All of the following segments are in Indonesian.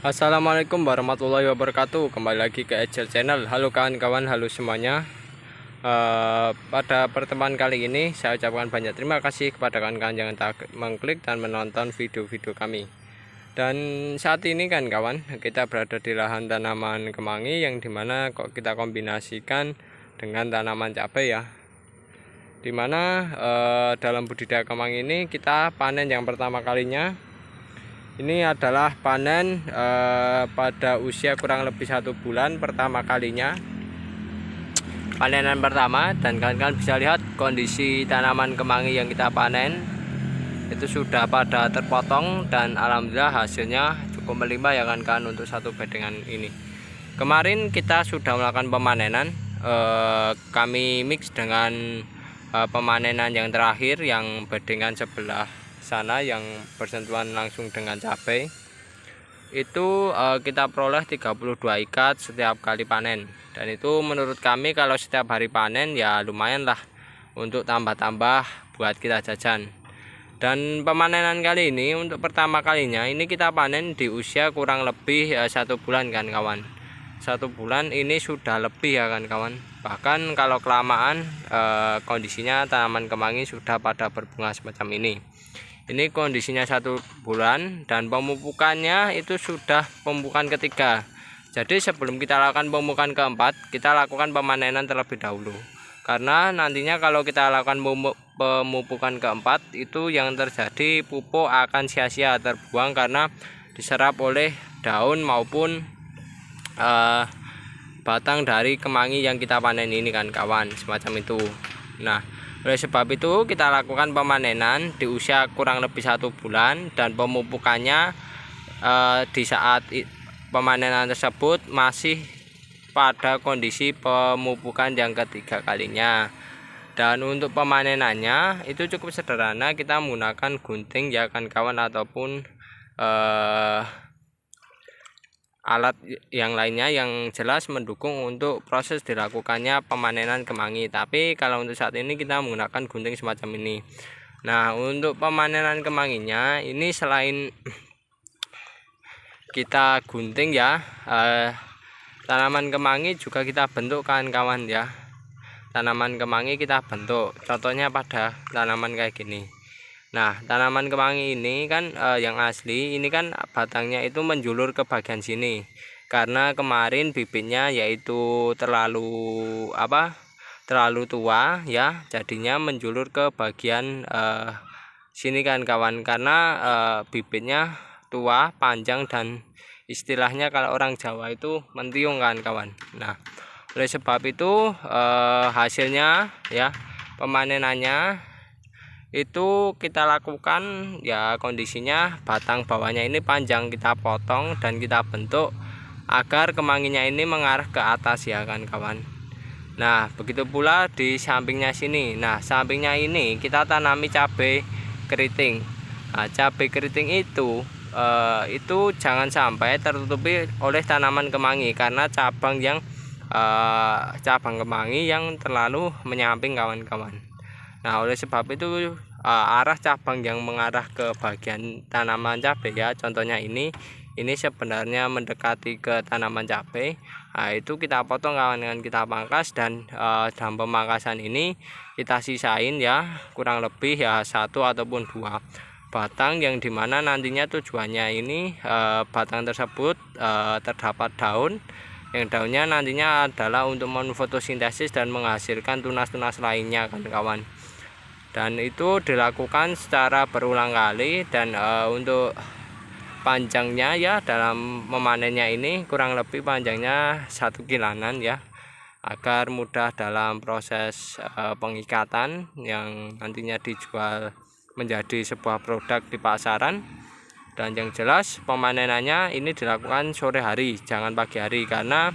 Assalamualaikum warahmatullahi wabarakatuh. Kembali lagi ke Ejel Channel. Halo kawan-kawan, halo semuanya. Pada pertemuan kali ini saya ucapkan banyak terima kasih kepada kawan-kawan yang telah mengklik dan menonton video-video kami. Dan saat ini kan kawan, kita berada di lahan tanaman kemangi yang dimana kok kita kombinasikan dengan tanaman cabai ya. Dimana dalam budidaya kemangi ini kita panen yang pertama kalinya. Ini adalah panen pada usia kurang lebih 1 bulan pertama kalinya, panenan pertama. Dan kalian bisa lihat kondisi tanaman kemangi yang kita panen itu sudah pada terpotong dan alhamdulillah hasilnya cukup melimpah ya kan untuk satu bedengan ini. Kemarin kita sudah melakukan pemanenan, kami mix dengan pemanenan yang terakhir yang bedengan sebelah sana yang bersentuhan langsung dengan cabai. Itu kita peroleh 32 ikat setiap kali panen, dan itu menurut kami kalau setiap hari panen ya lumayan lah untuk tambah-tambah buat kita jajan. Dan pemanenan kali ini untuk pertama kalinya ini kita panen di usia kurang lebih 1 bulan kan kawan. 1 bulan ini sudah lebih ya kan kawan. Bahkan kalau kelamaan kondisinya tanaman kemangi sudah pada berbunga semacam ini. Ini kondisinya 1 bulan dan pemupukannya itu sudah pemupukan ketiga. Jadi sebelum kita lakukan pemupukan keempat, kita lakukan pemanenan terlebih dahulu. Karena nantinya kalau kita lakukan pemupukan keempat, itu yang terjadi pupuk akan sia-sia terbuang karena diserap oleh daun maupun batang dari kemangi yang kita panen ini kan kawan, semacam itu. Nah, oleh sebab itu kita lakukan pemanenan di usia kurang lebih 1 bulan dan pemupukannya di saat pemanenan tersebut masih pada kondisi pemupukan yang ketiga kalinya. Dan untuk pemanenannya itu cukup sederhana, kita menggunakan gunting ya kan kawan, ataupun alat yang lainnya yang jelas mendukung untuk proses dilakukannya pemanenan kemangi. Tapi kalau untuk saat ini kita menggunakan gunting semacam ini. Nah, untuk pemanenan kemanginya ini selain kita gunting ya, tanaman kemangi juga kita bentuk kawan-kawan ya. Tanaman kemangi kita bentuk, contohnya pada tanaman kayak gini. Nah, tanaman kemangi ini kan yang asli ini kan batangnya itu menjulur ke bagian sini. Karena kemarin bibitnya yaitu terlalu tua ya, jadinya menjulur ke bagian sini kan kawan. Karena bibitnya tua, panjang, dan istilahnya kalau orang Jawa itu mentiung kan kawan. Nah, oleh sebab itu hasilnya ya, pemanenannya itu kita lakukan ya, kondisinya batang bawahnya ini panjang kita potong dan kita bentuk agar kemanginya ini mengarah ke atas ya kan kawan. Nah, begitu pula di sampingnya sini. Nah, sampingnya ini kita tanami cabai keriting. Nah, cabai keriting itu jangan sampai tertutupi oleh tanaman kemangi karena cabang kemangi yang terlalu menyamping kawan-kawan. Nah, oleh sebab itu arah cabang yang mengarah ke bagian tanaman cabai ya, contohnya ini sebenarnya mendekati ke tanaman cabai. Nah, itu kita potong kawan, kita pangkas, dan dalam pemangkasan ini kita sisain ya kurang lebih ya 1 ataupun 2 batang, yang dimana nantinya tujuannya ini batang tersebut terdapat daun, yang daunnya nantinya adalah untuk menfotosintesis dan menghasilkan tunas-tunas lainnya kan kawan. Dan itu dilakukan secara berulang kali. Dan untuk panjangnya ya dalam memanennya ini kurang lebih panjangnya 1 kilanan ya, agar mudah dalam proses pengikatan yang nantinya dijual menjadi sebuah produk di pasaran. Dan yang jelas pemanenannya ini dilakukan sore hari, jangan pagi hari, karena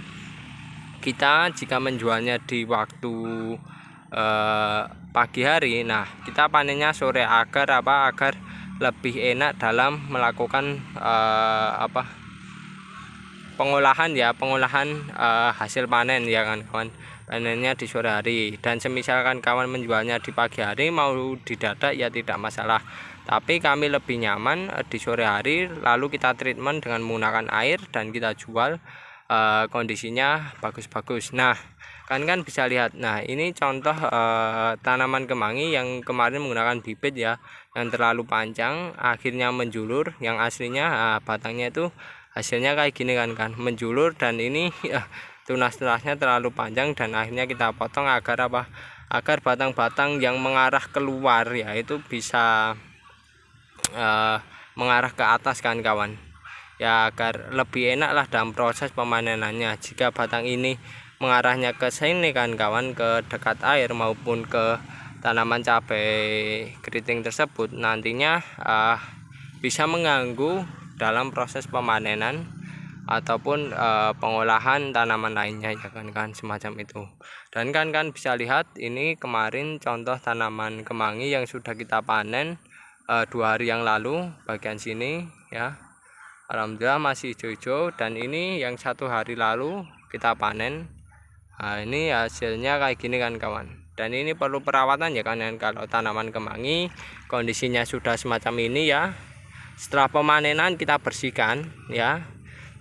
kita jika menjualnya di waktu pagi hari, nah kita panennya sore agar lebih enak dalam melakukan pengolahan hasil panen ya kan kawan. Panennya di sore hari, dan semisalkan kawan menjualnya di pagi hari mau didadak ya tidak masalah. Tapi kami lebih nyaman di sore hari, lalu kita treatment dengan menggunakan air dan kita jual, kondisinya bagus-bagus. Nah, kan bisa lihat. Nah, ini contoh tanaman kemangi yang kemarin menggunakan bibit ya, yang terlalu panjang akhirnya menjulur. Yang aslinya batangnya itu hasilnya kayak gini kan menjulur, dan ini tunas-tunasnya terlalu panjang dan akhirnya kita potong agar apa? Agar batang-batang yang mengarah keluar ya itu bisa mengarah ke atas kan kawan. Ya agar lebih enak lah dalam proses pemanenannya. Jika batang ini mengarahnya ke sini kan kawan, ke dekat air maupun ke tanaman cabai keriting tersebut, nantinya bisa mengganggu dalam proses pemanenan ataupun pengolahan tanaman lainnya ya kan semacam itu. Dan kan bisa lihat ini kemarin contoh tanaman kemangi yang sudah kita panen 2 hari yang lalu bagian sini ya. Alhamdulillah masih hijau-hijau, dan ini yang 1 hari lalu kita panen. Nah, ini hasilnya kayak gini kan kawan. Dan ini perlu perawatan ya kan, kalau tanaman kemangi kondisinya sudah semacam ini ya. Setelah pemanenan kita bersihkan ya.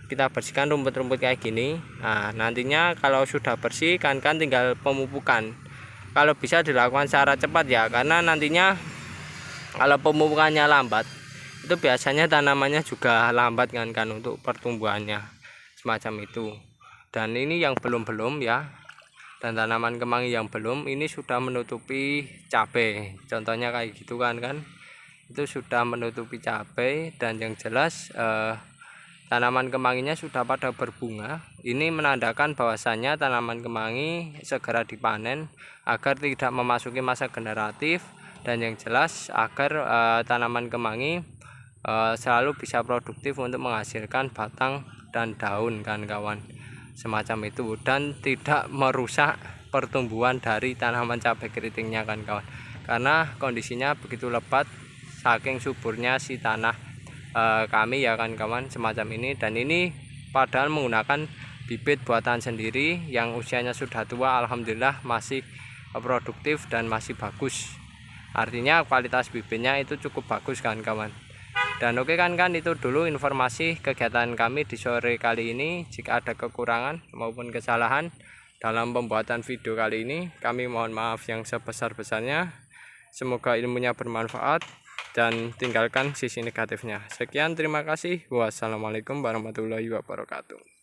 Kita bersihkan rumput-rumput kayak gini. Nah, nantinya kalau sudah bersih kan tinggal pemupukan. Kalau bisa dilakukan secara cepat ya, karena nantinya kalau pemupukannya lambat itu biasanya tanamannya juga lambat kan untuk pertumbuhannya semacam itu. Dan ini yang belum ya, dan tanaman kemangi yang belum ini sudah menutupi cabai, contohnya kayak gitu kan itu sudah menutupi cabai. Dan yang jelas tanaman kemanginya sudah pada berbunga. Ini menandakan bahwasanya tanaman kemangi segera dipanen agar tidak memasuki masa generatif, dan yang jelas agar tanaman kemangi selalu bisa produktif untuk menghasilkan batang dan daun kan kawan, semacam itu, dan tidak merusak pertumbuhan dari tanaman cabai keritingnya kan kawan, karena kondisinya begitu lebat saking suburnya si tanah kami ya kan kawan, semacam ini. Dan ini padahal menggunakan bibit buatan sendiri yang usianya sudah tua, alhamdulillah masih produktif dan masih bagus, artinya kualitas bibitnya itu cukup bagus kan kawan. Dan oke kan itu dulu informasi kegiatan kami di sore kali ini. Jika ada kekurangan maupun kesalahan dalam pembuatan video kali ini, kami mohon maaf yang sebesar-besarnya. Semoga ilmunya bermanfaat dan tinggalkan sisi negatifnya. Sekian, terima kasih. Wassalamualaikum warahmatullahi wabarakatuh.